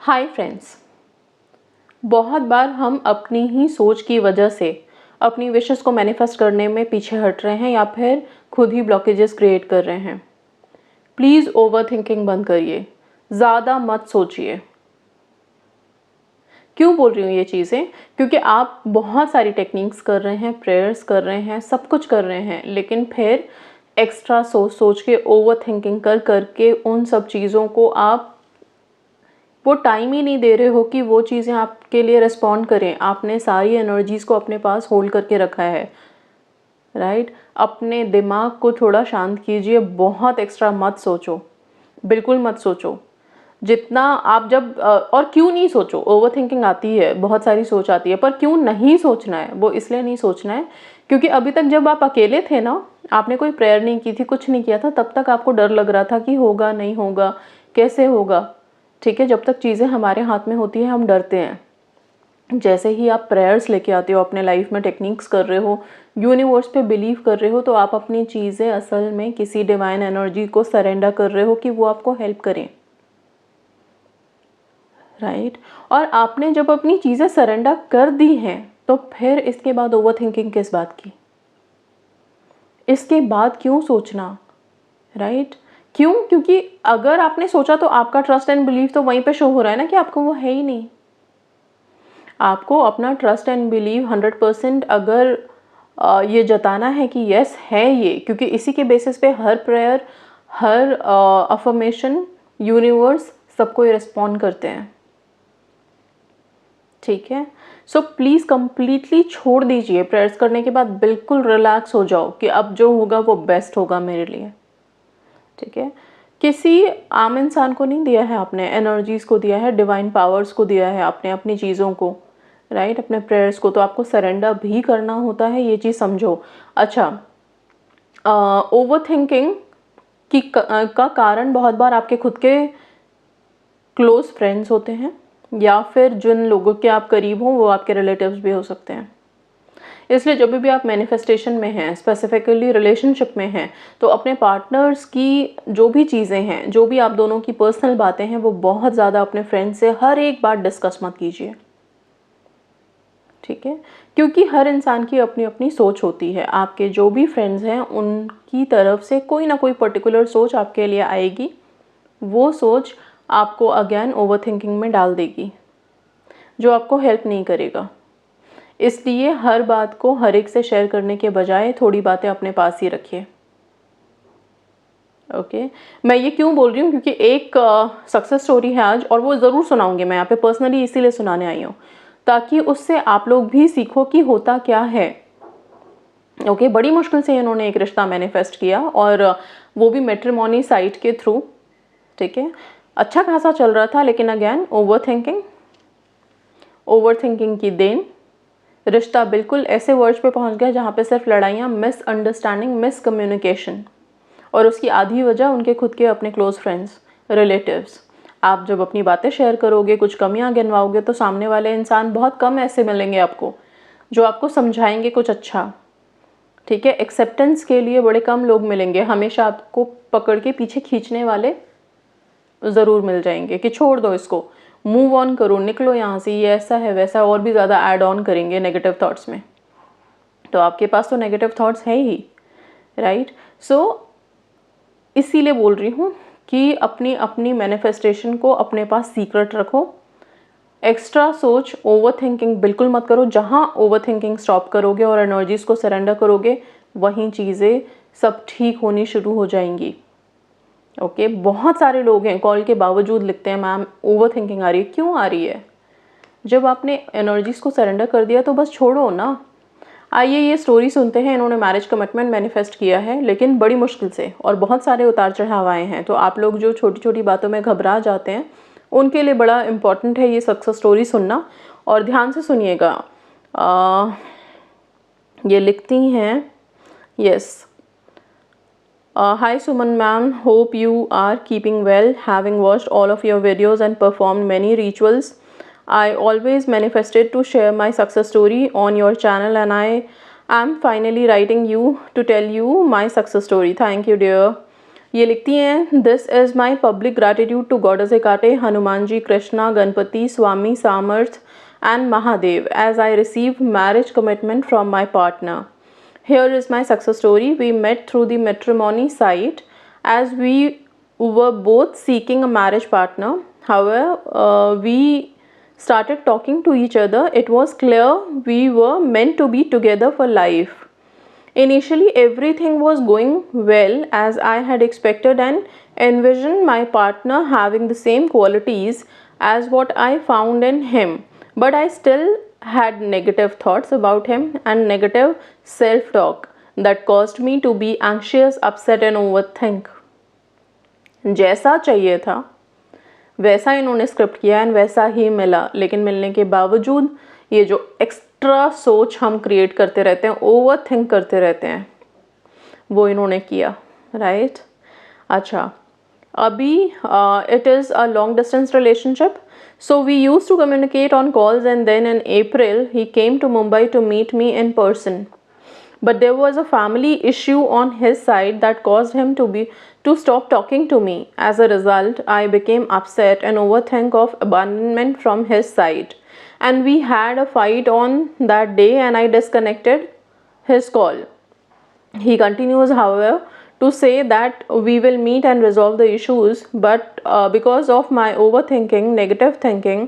Hi friends. बहुत बार हम अपनी ही सोच की वजह से अपनी विशेस को मैनिफेस्ट करने में पीछे हट रहे हैं या फिर खुद ही ब्लॉकेजेस क्रिएट कर रहे हैं। प्लीज़ ओवर थिंकिंग बंद करिए, ज़्यादा मत सोचिए। क्यों बोल रही हूँ ये चीज़ें? क्योंकि आप बहुत सारी टेक्निक्स कर रहे हैं, प्रेयर्स कर रहे हैं, सब कुछ कर रहे हैं, लेकिन फिर एक्स्ट्रा सोच सोच के ओवर थिंकिंग कर करके उन सब चीज़ों को आप वो टाइम ही नहीं दे रहे हो कि वो चीज़ें आपके लिए रिस्पॉन्ड करें। आपने सारी एनर्जीज़ को अपने पास होल्ड करके रखा है, राइट? अपने दिमाग को थोड़ा शांत कीजिए, बहुत एक्स्ट्रा मत सोचो, बिल्कुल मत सोचो। जितना आप जब और क्यों नहीं सोचो, ओवर थिंकिंग आती है, बहुत सारी सोच आती है, पर क्यों नहीं सोचना है, वो इसलिए नहीं सोचना है क्योंकि अभी तक जब आप अकेले थे ना, आपने कोई प्रेयर नहीं की थी, कुछ नहीं किया था, तब तक आपको डर लग रहा था कि होगा नहीं होगा, कैसे होगा। ठीक है, जब तक चीज़ें हमारे हाथ में होती है हम डरते हैं। जैसे ही आप प्रेयर्स लेके आते हो अपने लाइफ में, टेक्निक्स कर रहे हो, यूनिवर्स पे बिलीव कर रहे हो, तो आप अपनी चीज़ें असल में किसी डिवाइन एनर्जी को सरेंडर कर रहे हो कि वो आपको हेल्प करें, राइट? और आपने जब अपनी चीज़ें सरेंडर कर दी हैं तो फिर इसके बाद ओवर थिंकिंग किस बात की? इसके बाद क्यों सोचना, राइट? क्यों? क्योंकि अगर आपने सोचा तो आपका ट्रस्ट एंड बिलीव तो वहीं पे शो हो रहा है ना कि आपको वो है ही नहीं। आपको अपना ट्रस्ट एंड बिलीव 100% अगर ये जताना है कि यस है ये, क्योंकि इसी के बेसिस पे हर प्रेयर, हर अफर्मेशन, यूनिवर्स सबको रिस्पॉन्ड करते हैं। ठीक है, सो प्लीज़ कंप्लीटली छोड़ दीजिए। प्रेयर्स करने के बाद बिल्कुल रिलैक्स हो जाओ कि अब जो होगा वो बेस्ट होगा मेरे लिए। ठीक है, किसी आम इंसान को नहीं दिया है आपने, एनर्जीज़ को दिया है, डिवाइन पावर्स को दिया है आपने, अपनी चीज़ों को, राइट? अपने प्रेयर्स को तो आपको सरेंडर भी करना होता है, ये चीज़ समझो। अच्छा, ओवर थिंकिंग का कारण बहुत बार आपके खुद के क्लोज फ्रेंड्स होते हैं या फिर जिन लोगों के आप करीब हो वो आपके रिलेटिव्स भी हो सकते हैं। इसलिए जब भी आप मैनिफेस्टेशन में हैं, स्पेसिफिकली रिलेशनशिप में हैं, तो अपने पार्टनर्स की जो भी चीज़ें हैं, जो भी आप दोनों की पर्सनल बातें हैं, वो बहुत ज़्यादा अपने फ्रेंड से हर एक बात डिस्कस मत कीजिए। ठीक है, क्योंकि हर इंसान की अपनी अपनी सोच होती है। आपके जो भी फ्रेंड्स हैं उनकी तरफ से कोई ना कोई पर्टिकुलर सोच आपके लिए आएगी, वो सोच आपको अगेन ओवर थिंकिंग में डाल देगी, जो आपको हेल्प नहीं करेगा। इसलिए हर बात को हर एक से शेयर करने के बजाय थोड़ी बातें अपने पास ही रखिए। ओके, मैं ये क्यों बोल रही हूँ क्योंकि एक सक्सेस स्टोरी है आज, और वो ज़रूर सुनाऊंगी मैं यहाँ पे, पर्सनली इसीलिए सुनाने आई हूँ ताकि उससे आप लोग भी सीखो कि होता क्या है। ओके, बड़ी मुश्किल से इन्होंने एक रिश्ता मैनिफेस्ट किया, और वो भी मैट्रिमोनी साइट के थ्रू। ठीक है, अच्छा खासा चल रहा था, लेकिन अगेन ओवर थिंकिंग की देन रिश्ता बिल्कुल ऐसे वर्ज पे पहुंच गया जहाँ पे सिर्फ लड़ाइयाँ, मिसअंडरस्टैंडिंग, मिसकम्युनिकेशन, और उसकी आधी वजह उनके खुद के अपने क्लोज फ्रेंड्स, रिलेटिव्स। आप जब अपनी बातें शेयर करोगे, कुछ कमियां गिनवाओगे, तो सामने वाले इंसान बहुत कम ऐसे मिलेंगे आपको जो आपको समझाएंगे कुछ अच्छा। ठीक है, एक्सेप्टेंस के लिए बड़े कम लोग मिलेंगे, हमेशा आपको पकड़ के पीछे खींचने वाले ज़रूर मिल जाएंगे कि छोड़ दो इसको, मूव ऑन करो, निकलो यहाँ से, ये ऐसा है वैसा, और भी ज़्यादा ऐड ऑन करेंगे नेगेटिव थॉट्स में। तो आपके पास तो नेगेटिव थॉट्स है ही, राइट? सो इसीलिए बोल रही हूँ कि अपनी अपनी मैनिफेस्टेशन को अपने पास सीक्रेट रखो। एक्स्ट्रा सोच, ओवर थिंकिंग बिल्कुल मत करो। जहाँ ओवर थिंकिंग स्टॉप करोगे और एनर्जीज़ को सरेंडर करोगे, वहीं चीज़ें सब ठीक होनी शुरू हो जाएंगी। ओके, बहुत सारे लोग हैं कॉल के बावजूद लिखते हैं मैम ओवर थिंकिंग आ रही है। क्यों आ रही है? जब आपने एनर्जीज़ को सरेंडर कर दिया तो बस छोड़ो ना। आइए ये स्टोरी सुनते हैं। इन्होंने मैरिज कमिटमेंट मैनिफेस्ट किया है, लेकिन बड़ी मुश्किल से, और बहुत सारे उतार चढ़ाव आए हैं। तो आप लोग जो छोटी छोटी बातों में घबरा जाते हैं, उनके लिए बड़ा इम्पॉर्टेंट है ये सक्सेस स्टोरी सुनना, और ध्यान से सुनिएगा। ये लिखती हैं, yes, hi Suman ma'am, hope you are keeping well. Having watched all of your videos and performed many rituals, I always manifested to share my success story on your channel, and I am finally writing you to tell you my success story. Thank you dear. ये लिखती हैं, this is my public gratitude to goddess Hecate, Hanuman ji, Krishna, Ganpati, Swami Samarth and Mahadev as I received marriage commitment from my partner. Here is my success story. We met through the matrimony site as we were both seeking a marriage partner. However, we started talking to each other. It was clear we were meant to be together for life. Initially, everything was going well as I had expected and envisioned my partner having the same qualities as what I found in him. But I still had negative thoughts about him and negative self-talk that caused me to be anxious, upset and overthink. जैसा चाहिए था वैसा इन्होंने script किया and वैसा ही मिला, लेकिन मिलने के बावजूद ये जो एक्स्ट्रा सोच हम क्रिएट करते रहते हैं, ओवर थिंक करते रहते हैं, वो इन्होंने किया, राइट। अच्छा, अभी it is a long distance relationship. So we used to communicate on calls and then in April he came to Mumbai to meet me in person. But there was a family issue on his side that caused him to stop talking to me. As a result, I became upset and overthink of abandonment from his side. And we had a fight on that day and I disconnected his call. He continues, however, to say that we will meet and resolve the issues, but because of my overthinking, negative thinking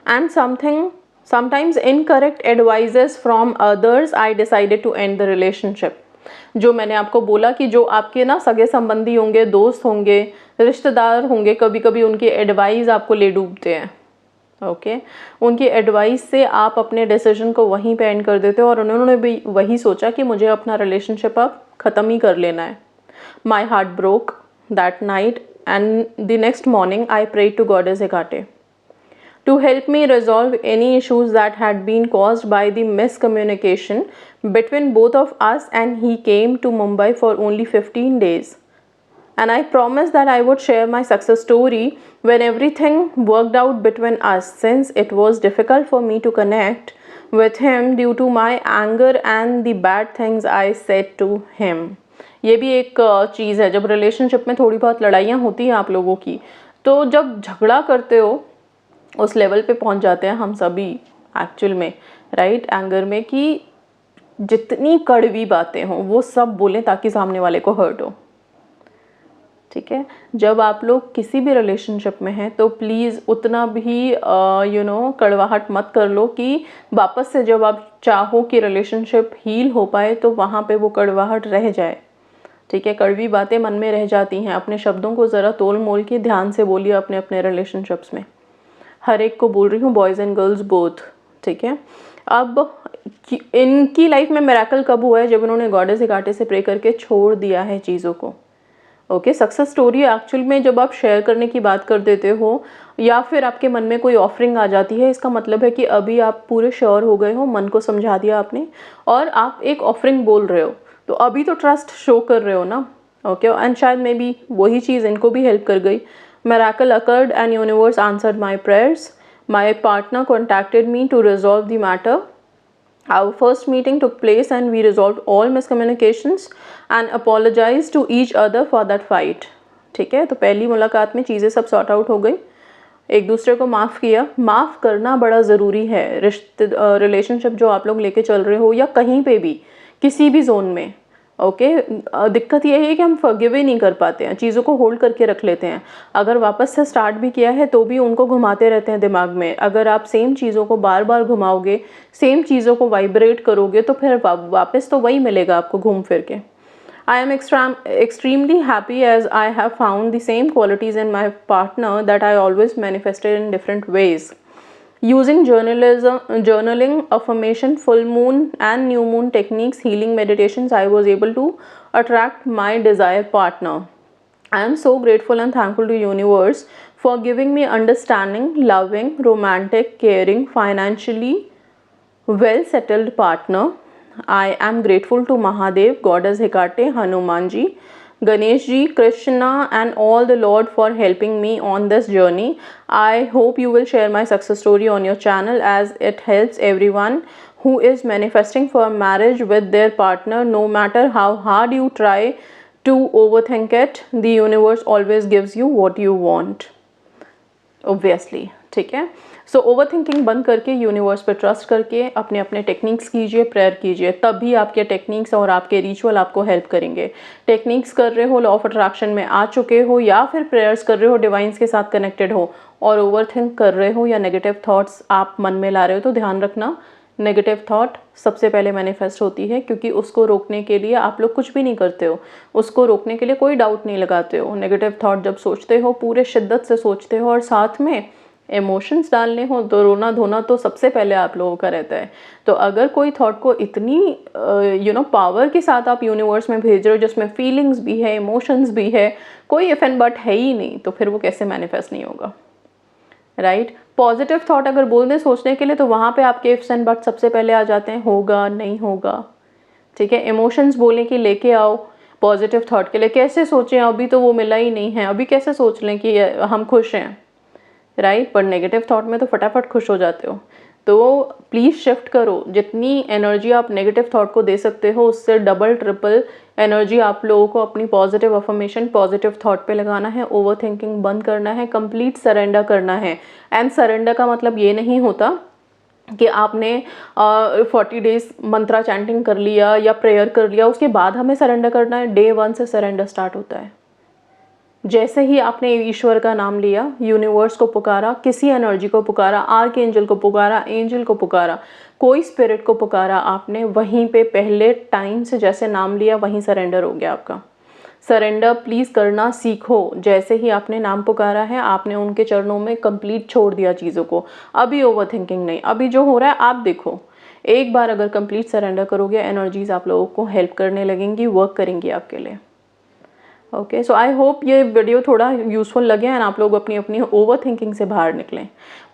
and sometimes incorrect advices from others, I decided to end the relationship. जो मैंने आपको बोला कि जो आपके ना सगे संबंधी होंगे, दोस्त होंगे, रिश्तेदार होंगे, कभी कभी उनकी एडवाइस आपको ले डूबते हैं, ओके उनकी एडवाइस से आप अपने डिसीजन को वहीं पे एंड कर देते हो और उन्होंने भी वही सोचा कि मुझे अपना रिलेशनशिप अब ख़त्म ही कर लेना है. My heart broke that night and the next morning I prayed to Goddess Hecate to help me resolve any issues that had been caused by the miscommunication between both of us, and he came to Mumbai for only 15 days. And I promised that I would share my success story when everything worked out between us, since it was difficult for me to connect with him due to my anger and the bad things I said to him. ये भी एक चीज़ है, जब relationship में थोड़ी बहुत लड़ाइयाँ होती हैं आप लोगों की, तो जब झगड़ा करते हो उस लेवल पे पहुंच जाते हैं हम सभी एक्चुअल में, राइट, एंगर में, कि जितनी कड़वी बातें हों वो सब बोलें ताकि सामने वाले को हर्ट हो. ठीक है, जब आप लोग किसी भी रिलेशनशिप में हैं तो प्लीज़ उतना भी कड़वाहट मत कर लो कि वापस से जब आप चाहो कि रिलेशनशिप हील हो पाए तो वहाँ पे वो कड़वाहट रह जाए. ठीक है, कड़वी बातें मन में रह जाती हैं. अपने शब्दों को ज़रा तोल मोल के ध्यान से बोलिए अपने अपने रिलेशनशिप्स में. हर एक को बोल रही हूँ, बॉयज़ एंड गर्ल्स बोथ. ठीक है, अब इनकी लाइफ में मिरेकल कब हुआ है? जब इन्होंने गॉडेस हेकाटे से प्रे करके छोड़ दिया है चीज़ों को. ओके, सक्सेस स्टोरी एक्चुअल में जब आप शेयर करने की बात कर देते हो या फिर आपके मन में कोई ऑफरिंग आ जाती है, इसका मतलब है कि अभी आप पूरे श्योर हो गए हो, मन को समझा दिया आपने और आप एक ऑफरिंग बोल रहे हो, तो अभी तो ट्रस्ट शो कर रहे हो ना. ओके, एंड शायद मे बी वही चीज़ इनको भी हेल्प कर गई. Miracle occurred and universe answered my prayers. My partner contacted me to resolve the matter. Our first meeting took place and we resolved all miscommunications and apologized to each other for that fight. ठीक है, तो पहली मुलाकात में चीज़ें सब sort out हो गई, एक दूसरे को माफ़ किया. माफ़ करना बड़ा ज़रूरी है रिलेशनशिप जो आप लोग लेके चल रहे हो या कहीं पे भी किसी भी जोन में. ओके, दिक्कत ये है कि हम फॉरगिव ही नहीं कर पाते हैं, चीज़ों को होल्ड करके रख लेते हैं. अगर वापस से स्टार्ट भी किया है तो भी उनको घुमाते रहते हैं दिमाग में. अगर आप सेम चीज़ों को बार बार घुमाओगे, सेम चीज़ों को वाइब्रेट करोगे तो फिर वापस तो वही मिलेगा आपको घूम फिर के. I am extremely happy as I have found the same qualities in my partner that I always manifested in different ways. Using journaling, affirmation, full moon and new moon techniques, healing meditations, I was able to attract my desired partner. I am so grateful and thankful to universe for giving me understanding, loving, romantic, caring, financially well settled partner. I am grateful to Mahadev, Goddess Hecate, Hanuman ji, Ganesh ji, Krishna and all the Lord for helping me on this journey. I hope you will share my success story on your channel as it helps everyone who is manifesting for marriage with their partner. No matter how hard you try to overthink it, the universe always gives you what you want, obviously, ठीक है। सो overthinking बंद करके universe पे trust करके अपने अपने techniques कीजिए, prayer कीजिए, तभी आपके टेक्निक्स और आपके रिचुअल आपको हेल्प करेंगे। टेक्निक्स कर रहे हो, लॉ ऑफ अट्रैक्शन में आ चुके हो, या फिर प्रेयर्स कर रहे हो, डिवाइन्स के साथ कनेक्टेड हो और ओवरथिंक कर रहे हो या नेगेटिव थॉट्स आप मन में ला रहे हो, तो ध्यान रखना नेगेटिव थॉट सबसे पहले मैनिफेस्ट होती है, क्योंकि उसको रोकने के लिए आप लोग कुछ भी नहीं करते हो, उसको रोकने के लिए कोई डाउट नहीं लगाते हो। नेगेटिव थॉट जब सोचते हो पूरे शिद्दत से सोचते हो और साथ में इमोशंस डालने हो तो रोना धोना तो सबसे पहले आप लोगों का रहता है। तो अगर कोई थॉट को इतनी पावर के साथ आप यूनिवर्स में भेज रहे हो जिसमें फीलिंग्स भी है, इमोशंस भी है, कोई इफ एंड बट है ही नहीं, तो फिर वो कैसे मैनिफेस्ट नहीं होगा, राइट। पॉजिटिव थॉट अगर बोल दें सोचने के लिए तो वहाँ पे आपके इफ्स एंड बट सबसे पहले आ जाते हैं, होगा नहीं होगा, ठीक है। इमोशंस बोले कि लेके आओ पॉजिटिव थॉट के लिए, कैसे सोचें, अभी तो वो मिला ही नहीं है, अभी कैसे सोच लें कि हम खुश हैं, राइट। पर नेगेटिव थॉट में तो फटाफट खुश हो जाते हो। तो प्लीज़ शिफ्ट करो, जितनी एनर्जी आप नेगेटिव थॉट को दे सकते हो उससे डबल ट्रिपल एनर्जी आप लोगों को अपनी पॉजिटिव अफर्मेशन, पॉजिटिव थॉट पे लगाना है। ओवर थिंकिंग बंद करना है, कंप्लीट सरेंडर करना है। एंड सरेंडर का मतलब ये नहीं होता कि आपने 40 डेज मंत्रा चैंटिंग कर लिया या प्रेयर कर लिया उसके बाद हमें सरेंडर करना है। डे 1 से सरेंडर स्टार्ट होता है। जैसे ही आपने ईश्वर का नाम लिया, यूनिवर्स को पुकारा, किसी एनर्जी को पुकारा, आर्क एंजल को पुकारा, एंजल को पुकारा, कोई स्पिरिट को पुकारा, आपने वहीं पे पहले टाइम से जैसे नाम लिया वहीं सरेंडर हो गया आपका। सरेंडर प्लीज़ करना सीखो। जैसे ही आपने नाम पुकारा है आपने उनके चरणों में कंप्लीट छोड़ दिया चीज़ों को। अभी ओवर थिंकिंग नहीं, अभी जो हो रहा है आप देखो। एक बार अगर कंप्लीट सरेंडर करोगे, एनर्जीज आप लोगों को हेल्प करने लगेंगी, वर्क करेंगी आपके लिए। ओके, सो आई होप ये वीडियो थोड़ा यूज़फुल लगे एंड आप लोग अपनी अपनी ओवर थिंकिंग से बाहर निकलें।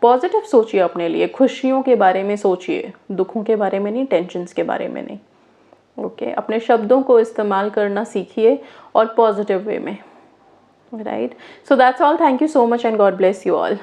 पॉजिटिव सोचिए अपने लिए, खुशियों के बारे में सोचिए, दुखों के बारे में नहीं, टेंशन्स के बारे में नहीं। ओके, अपने शब्दों को इस्तेमाल करना सीखिए और पॉजिटिव वे में, right. So that's all, thank you so much and God bless you all.